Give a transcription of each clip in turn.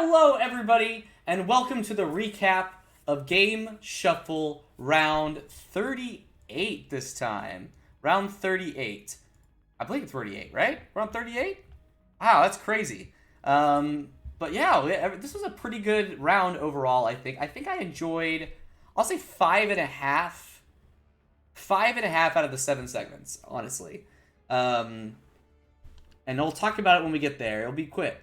Hello, everybody, and welcome to the recap of Game Shuffle Round 38 this time. Round 38. I believe it's 38, right? We're on 38? Wow, that's crazy. But yeah, this was a pretty good round overall, I think. I think I enjoyed, I'll say 5.5. 5.5 out of the 7 segments, honestly. And we'll talk about it when we get there. It'll be quick.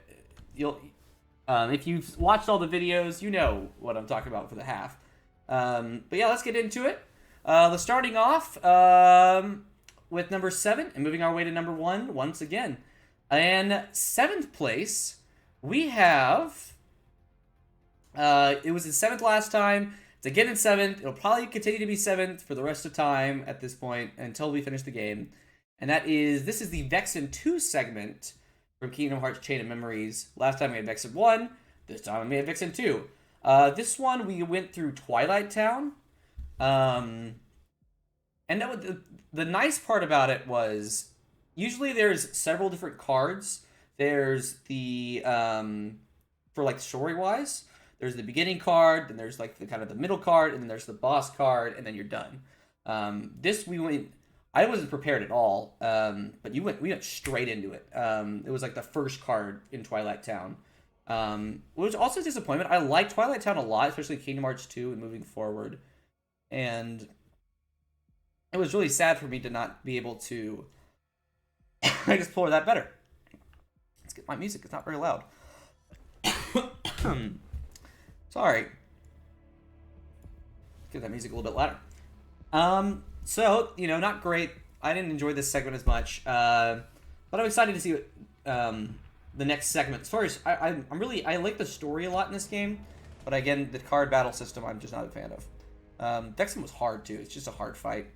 If you've watched all the videos, you know what I'm talking about for the half. But yeah, let's get into it. Starting off with number 7 and moving our way to number 1 once again. In 7th place, we have... it was in 7th last time. It's again in 7th. It'll probably continue to be 7th for the rest of time at this point until we finish the game. And this is the Vexen 2 segment from Kingdom Hearts Chain of Memories. Last time we had Vexen 1. This time we had Vexen 2. This one we went through Twilight Town. And the nice part about it was, usually there's several different cards. There's the, for like story-wise, there's the beginning card, then there's like the kind of the middle card, and then there's the boss card, and then you're done. I wasn't prepared at all, but we went straight into it. It was like the first card in Twilight Town. Which was also a disappointment. I like Twilight Town a lot, especially Kingdom Hearts 2 and moving forward. And it was really sad for me to not be able to explore that better. Let's get my music. It's not very loud. Sorry. Get that music a little bit louder. So, not great. I didn't enjoy this segment as much. But I'm excited to see what the next segment. As far as I like the story a lot in this game, but again, the card battle system I'm just not a fan of. Vexen was hard too. It's just a hard fight.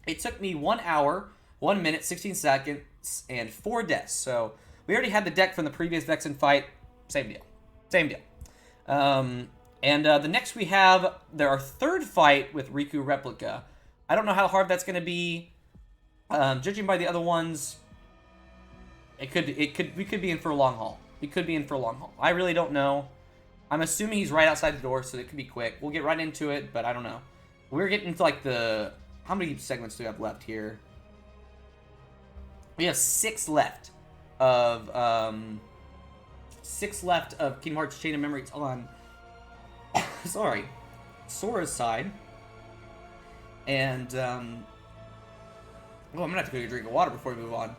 It took me 1 hour, 1 minute, 16 seconds, and 4 deaths. So we already had the deck from the previous Vexen fight. Same deal. The next we have our third fight with Riku Replica. I don't know how hard that's going to be. Judging by the other ones, we could be in for a long haul. I really don't know. I'm assuming he's right outside the door, so it could be quick. We'll get right into it, but I don't know. We're getting to like how many segments do we have left here? We have 6 left of Kingdom Hearts Chain of Memories on sorry, Sora's side. And I'm gonna have to go get a drink of water before we move on.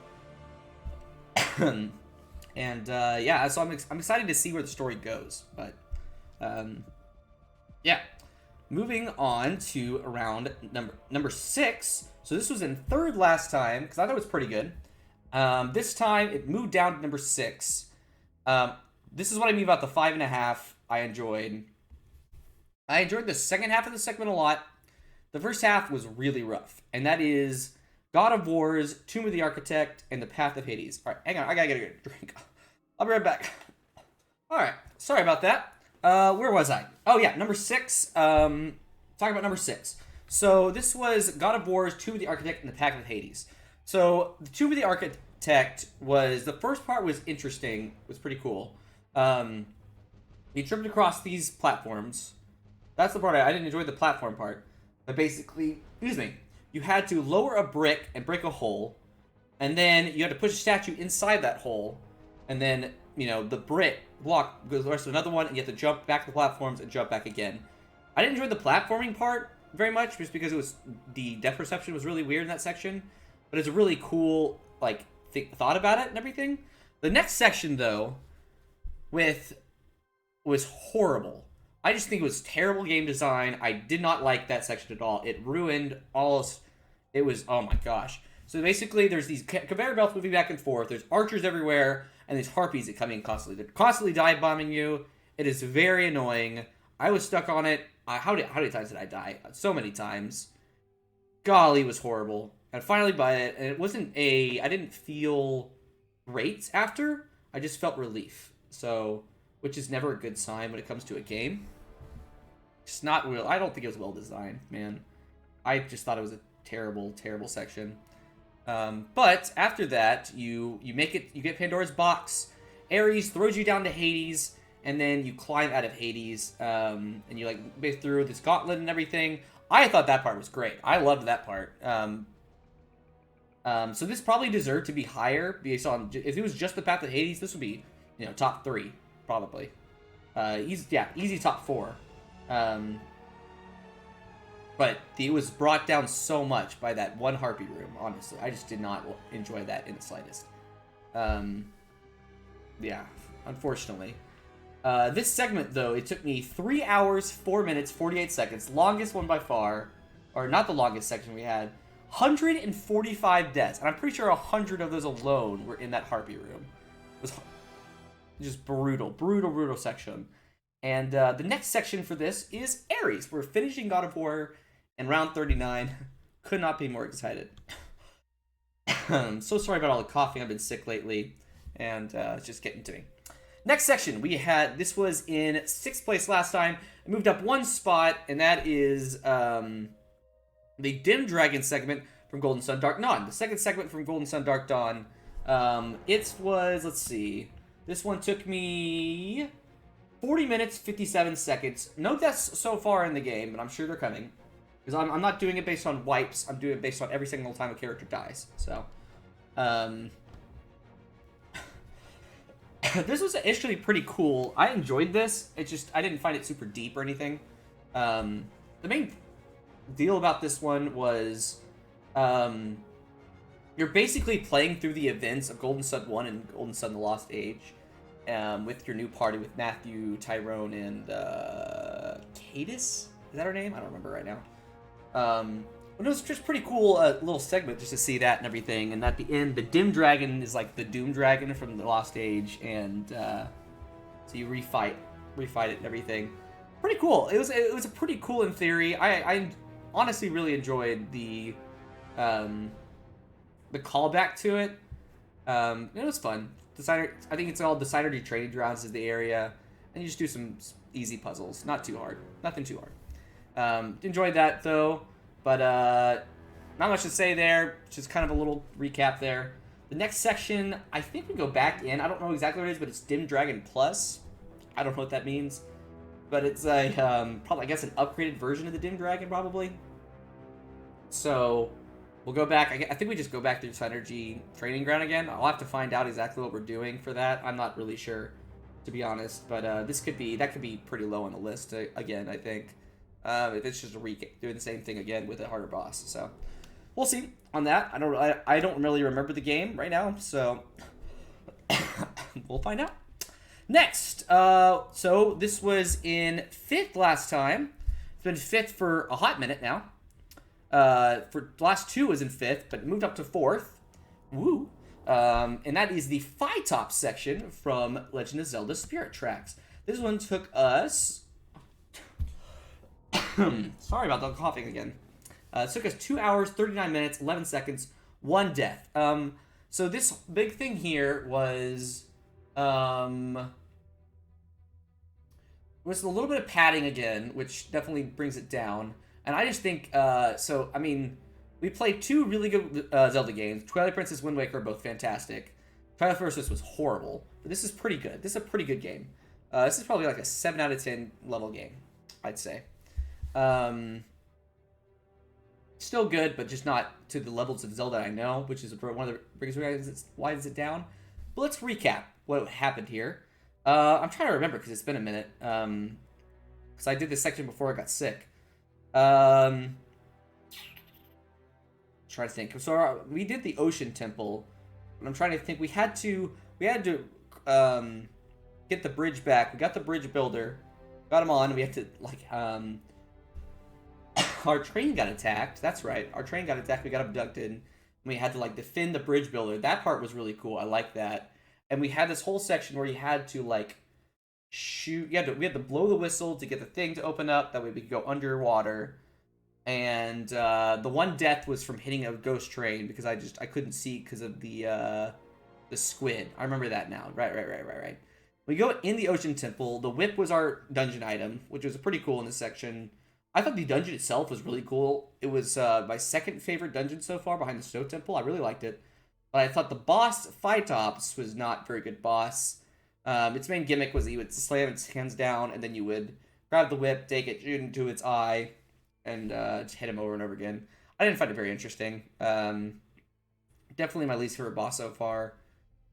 Yeah, so I'm excited to see where the story goes. But yeah, moving on to round number 6. So this was in 3rd last time because I thought it was pretty good. This time it moved down to number 6. This is what I mean about the 5.5. I enjoyed the second half of the segment a lot. The first half was really rough, and that is God of War's Tomb of the Architect and the Path of Hades. All right, hang on, I gotta get a drink. I'll be right back. All right, sorry about that. Where was I? Oh yeah, number 6. Talking about number 6. So this was God of War's Tomb of the Architect and the Path of Hades. So the Tomb of the Architect the first part was interesting, was pretty cool. You tripped across these platforms. That's the part I didn't enjoy the platform part. But basically, you had to lower a brick and break a hole, and then you had to push a statue inside that hole, and then, the brick block goes to another one, and you have to jump back to the platforms and jump back again. I didn't enjoy the platforming part very much, just because the depth perception was really weird in that section, but it's a really cool, thought about it and everything. The next section, though, was horrible. I just think it was terrible game design. I did not like that section at all. It ruined it was, oh my gosh. So basically, there's these conveyor belts moving back and forth. There's archers everywhere, and there's harpies that come in constantly. They're constantly dive bombing you. It is very annoying. I was stuck on it. How many times did I die? So many times. Golly, it was horrible. And finally by it, and it wasn't I didn't feel great after. I just felt relief. So, which is never a good sign when it comes to a game. It's not real. I don't think it was well designed, man. I just thought it was a terrible, terrible section. But after that, you get Pandora's box. Ares throws you down to Hades, and then you climb out of Hades, and you like go through this gauntlet and everything. I thought that part was great. I loved that part. So this probably deserved to be higher based on, if it was just the path of Hades, this would be, you know, top 3 probably. Easy top 4. But it was brought down so much by that one Harpy room, honestly. I just did not enjoy that in the slightest. Yeah, unfortunately. This segment, though, it took me 3 hours, 4 minutes, 48 seconds. Longest one by far. Or not the longest section we had. 145 deaths. And I'm pretty sure 100 of those alone were in that Harpy room. It was just brutal section. And the next section for this is Ares. We're finishing God of War in round 39. Could not be more excited. So sorry about all the coughing. I've been sick lately. And it's just getting to me. Next section, we had, this was in 6th place last time. I moved up 1 spot, and that is the Dim Dragon segment from Golden Sun Dark Dawn. The second segment from Golden Sun Dark Dawn. It was, let's see. This one took me 40 minutes, 57 seconds. No deaths so far in the game, but I'm sure they're coming. Because I'm not doing it based on wipes. I'm doing it based on every single time a character dies. So, this was actually pretty cool. I enjoyed this. It's just, I didn't find it super deep or anything. The main deal about this one was, you're basically playing through the events of Golden Sun 1 and Golden Sun The Lost Age, with your new party with Matthew, Tyrone, and Cadis? Is that her name? I don't remember right now. But it was just pretty cool little segment just to see that and everything. And at the end, the Dim Dragon is like the Doom Dragon from The Lost Age, and so you refight it and everything. Pretty cool. It was a pretty cool in theory. I honestly really enjoyed the callback to it. It was fun. Designer, I think it's all Designer Training Grounds is the area, and you just do some easy puzzles, not too hard, nothing too hard. Enjoyed that though, but not much to say there. Just kind of a little recap there. The next section, I think we go back in. I don't know exactly what it is, but it's Dim Dragon Plus. I don't know what that means, but it's a probably, I guess, an upgraded version of the Dim Dragon probably. So we'll go back. I think we just go back to Synergy Training Ground again. I'll have to find out exactly what we're doing for that. I'm not really sure, to be honest. But that could be pretty low on the list again, I think. If it's just a recap, doing the same thing again with a harder boss. So we'll see on that. I don't really remember the game right now, so we'll find out. Next, so this was in 5th last time. It's been 5th for a hot minute now. For the last 2 was in 5th, but it moved up to 4th. Woo! And that is the Phytop section from Legend of Zelda Spirit Tracks. This one took us... Sorry about the coughing again. It took us 2 hours, 39 minutes, 11 seconds, 1 death. So this big thing here was a little bit of padding again, which definitely brings it down. And I just think, so, I mean, we played 2 really good Zelda games. Twilight Princess, Wind Waker are both fantastic. Twilight Princess was horrible, but this is pretty good. This is a pretty good game. This is probably like a 7 out of 10 level game, I'd say. Still good, but just not to the levels of Zelda I know, which is one of the biggest reasons why is it down. But let's recap what happened here. I'm trying to remember because it's been a minute. Because I did this section before I got sick. Trying to think. So we did the Ocean Temple, and I'm trying to think. We had to get the bridge back. We got the bridge builder, got him on. We had to our train got attacked. That's right. Our train got attacked. We got abducted. And we had to defend the bridge builder. That part was really cool. I like that. And we had this whole section where you had to shoot. We had to blow the whistle to get the thing to open up. That way we could go underwater. And the one death was from hitting a ghost train because I couldn't see because of the squid. I remember that now. Right. We go in the Ocean Temple. The whip was our dungeon item, which was pretty cool in this section. I thought the dungeon itself was really cool. It was my second favorite dungeon so far behind the Snow Temple. I really liked it. But I thought the boss, Phytops, was not a very good boss. Its main gimmick was that you would slam its hands down, and then you would grab the whip, take it, shoot into its eye, and just hit him over and over again. I didn't find it very interesting. Definitely my least favorite boss so far.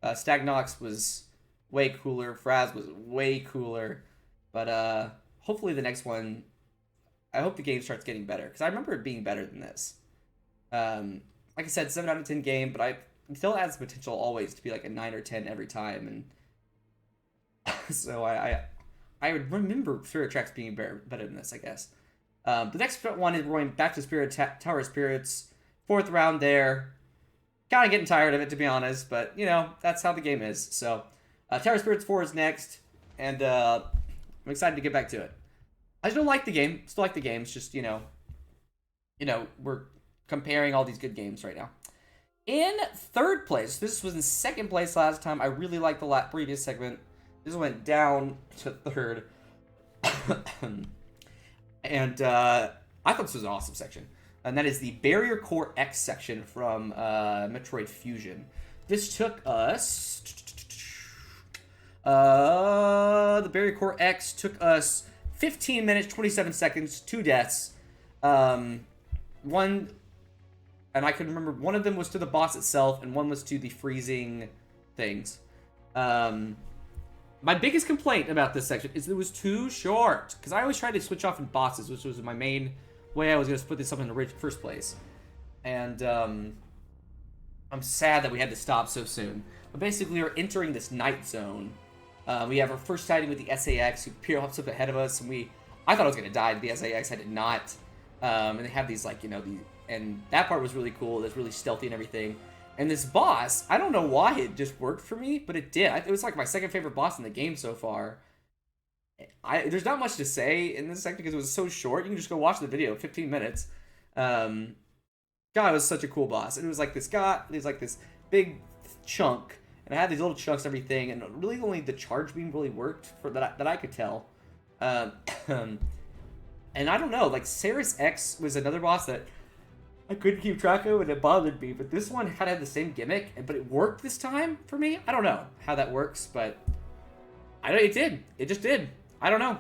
Stagnox was way cooler. Fraz was way cooler. But hopefully the next one, I hope the game starts getting better, because I remember it being better than this. Like I said, 7 out of 10 game, but I still has potential always to be like a 9 or 10 every time. And so I would remember Spirit Tracks being better than this, I guess. The next one is we're going back to Tower of Spirits. 4th round there. Kind of getting tired of it, to be honest, but, you know, that's how the game is. So, Tower of Spirits 4 is next, and I'm excited to get back to it. I still like the game. Still like the game. It's just, you know, we're comparing all these good games right now. In 3rd place, this was in 2nd place last time. I really liked the previous segment. This went down to 3rd. And I thought this was an awesome section. And that is the Barrier Core X section from Metroid Fusion. This took us... the Barrier Core X took us 15 minutes, 27 seconds, 2 deaths. One... And I can remember one of them was to the boss itself, and one was to the freezing things. My biggest complaint about this section is it was too short. Because I always tried to switch off in bosses, which was my main way I was going to put this up in the first place. And I'm sad that we had to stop so soon. But basically, we're entering this night zone. We have our first sighting with the SAX, who pops up ahead of us, and I thought I was going to die to the SAX. I did not. And they have these, like, you know, and that part was really cool. It's really stealthy and everything. And this boss, I don't know why it just worked for me, but it did. It was like my 2nd favorite boss in the game so far. There's not much to say in this section because it was so short. You can just go watch the video, 15 minutes. God, it was such a cool boss. And it was like this guy, there's like this big chunk, and I had these little chunks and everything, and really only the charge beam really worked for that I could tell. And I don't know, like Ceres X was another boss that I couldn't keep track of, and it bothered me. But this one kind of had the same gimmick, but it worked this time for me. I don't know how that works, but it did. It just did. I don't know.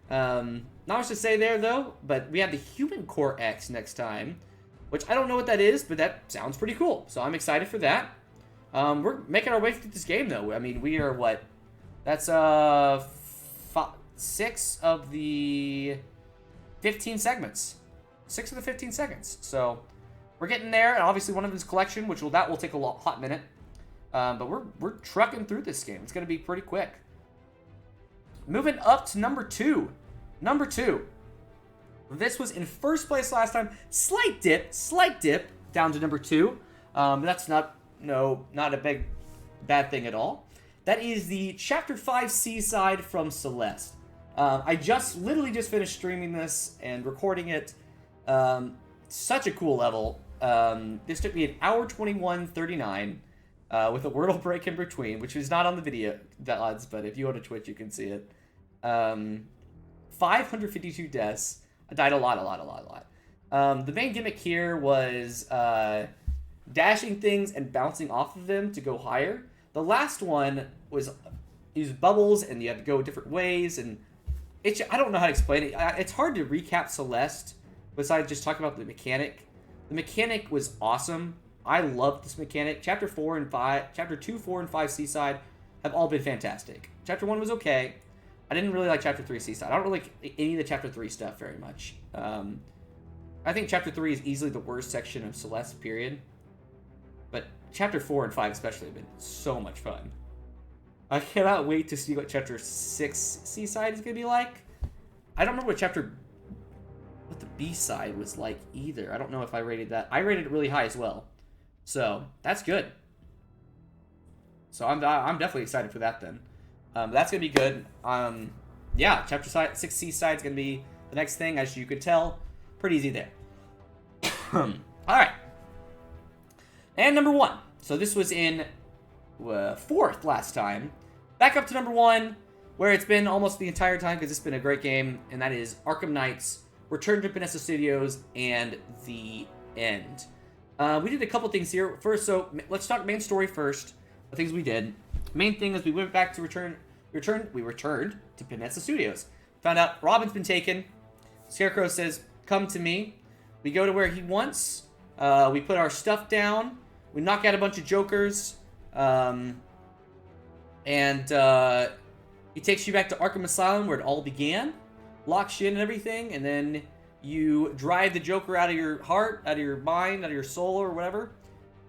Not much to say there, though. But we have the Human Core X next time, which I don't know what that is, but that sounds pretty cool. So I'm excited for that. We're making our way through this game, though. I mean, we are what? That's 6 of the 15 segments. 6 of the 15 seconds. So we're getting there, and obviously one of them is collection, which will take a hot minute. But we're trucking through this game. It's going to be pretty quick. Moving up to number 2. Number 2. This was in 1st place last time. Slight dip down to number 2. That's not a bad thing at all. That is the Chapter 5 Seaside from Celeste. I literally just finished streaming this and recording it. Such a cool level. This took me 1 hour 21:39 with a Wordle break in between, which is not on the video odds, but if you go to Twitch, you can see it. 552 deaths. I died a lot. The main gimmick here was dashing things and bouncing off of them to go higher. The last one was use bubbles, and you have to go different ways, and I don't know how to explain it. It's hard to recap Celeste besides just talking about the mechanic. The mechanic was awesome. I loved this mechanic. Chapter 2, 4, and 5 Seaside have all been fantastic. Chapter 1 was okay. I didn't really like Chapter 3 Seaside. I don't really like any of the Chapter 3 stuff very much. I think Chapter 3 is easily the worst section of Celeste, period. But Chapter 4 and 5 especially have been so much fun. I cannot wait to see what Chapter 6 Seaside is going to be like. I don't remember what the B-side was like either. I don't know if I rated that. I rated it really high as well. So, that's good. So, I'm definitely excited for that then. That's going to be good. Yeah, Chapter 6 Seaside is going to be the next thing, as you could tell. Pretty easy there. Alright. And number 1. So, this was in 4th last time. Back up to number 1, where it's been almost the entire time because it's been a great game, and that is Arkham Knights, Return to Panessa Studios, and The End. We did a couple things here. First, so let's talk main story first. The things we did. Main thing is we went back to we returned to Panessa Studios. Found out Robin's been taken. Scarecrow says, "Come to me." We go to where he wants. We put our stuff down. We knock out a bunch of jokers. And he takes you back to Arkham Asylum where it all began. Locks you in and everything. And then you drive the Joker out of your heart, out of your mind, out of your soul or whatever.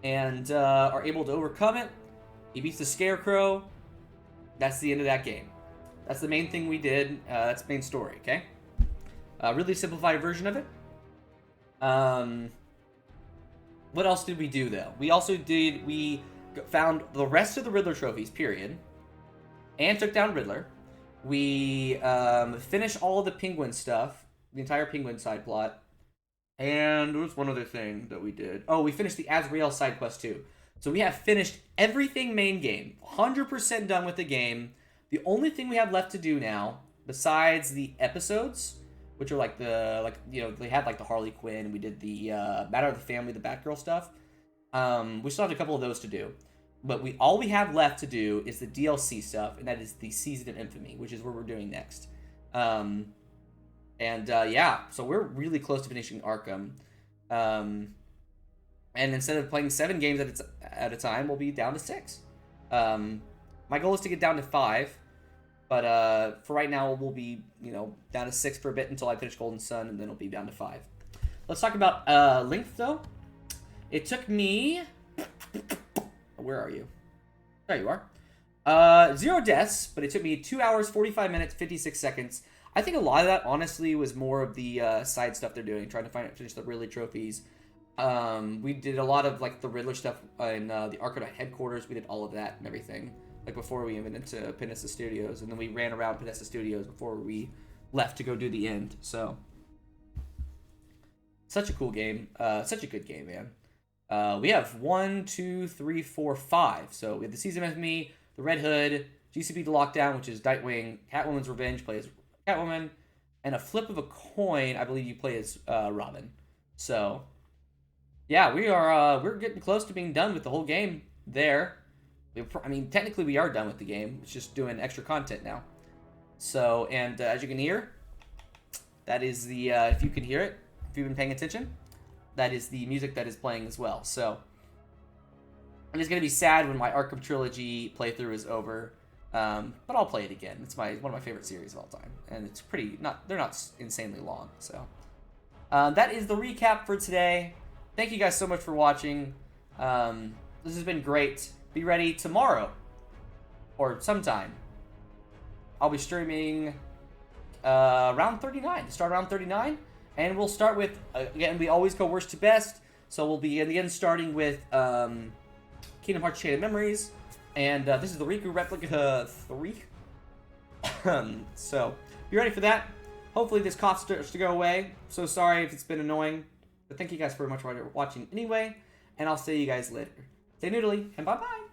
And are able to overcome it. He beats the Scarecrow. That's the end of that game. That's the main thing we did. That's the main story, okay? Really simplified version of it. What else did we do, though? We found the rest of the Riddler trophies, period. And took down Riddler. We finished all of the Penguin stuff. The entire Penguin side plot. And there was one other thing that we did. Oh, we finished the Azrael side quest, too. So we have finished everything main game. 100% done with the game. The only thing we have left to do now, besides the episodes, which are they had like the Harley Quinn, we did the Matter of the Family, the Batgirl stuff. We still have a couple of those to do. But all we have left to do is the DLC stuff, and that is the Season of Infamy, which is what we're doing next. Yeah, so we're really close to finishing Arkham. And instead of playing 7 games at a time, we'll be down to 6. My goal is to get down to 5, but for right now, we'll be down to 6 for a bit until I finish Golden Sun, and then it'll be down to 5. Let's talk about length, though. It took me... Where are you? There you are. 0 deaths, but it took me 2 hours, 45 minutes, 56 seconds. I think a lot of that, honestly, was more of the side stuff they're doing, trying to finish the Riddler trophies. We did a lot of like the Riddler stuff in the Arkham Knight headquarters. We did all of that and everything, like before we went into Panessa Studios, and then we ran around Panessa Studios before we left to go do the end. So, such a cool game, such a good game, man. We have 1, 2, 3, 4, 5. So we have the Season of Me, the Red Hood, GCP The Lockdown, which is Nightwing, Catwoman's Revenge, plays Catwoman, and a flip of a coin, I believe you play as Robin. So. Yeah, we're getting close to being done with the whole game there. I mean, technically we are done with the game. It's just doing extra content now. So, and as you can hear, that is the, if you can hear it, if you've been paying attention, that is the music that is playing as well. So, I'm just going to be sad when my Arkham Trilogy playthrough is over. But I'll play it again. It's one of my favorite series of all time. And it's they're not insanely long. So, that is the recap for today. Thank you guys so much for watching. This has been great. Be ready tomorrow or sometime. I'll be streaming round 39. Start round 39, and we'll start with again. We always go worst to best, so we'll be again starting with Kingdom Hearts: Chain of Memories, and this is the Riku Replica 3. So be ready for that. Hopefully this cough starts to go away. So sorry if it's been annoying. But thank you guys very much for watching anyway, and I'll see you guys later. Stay noodly, and bye-bye!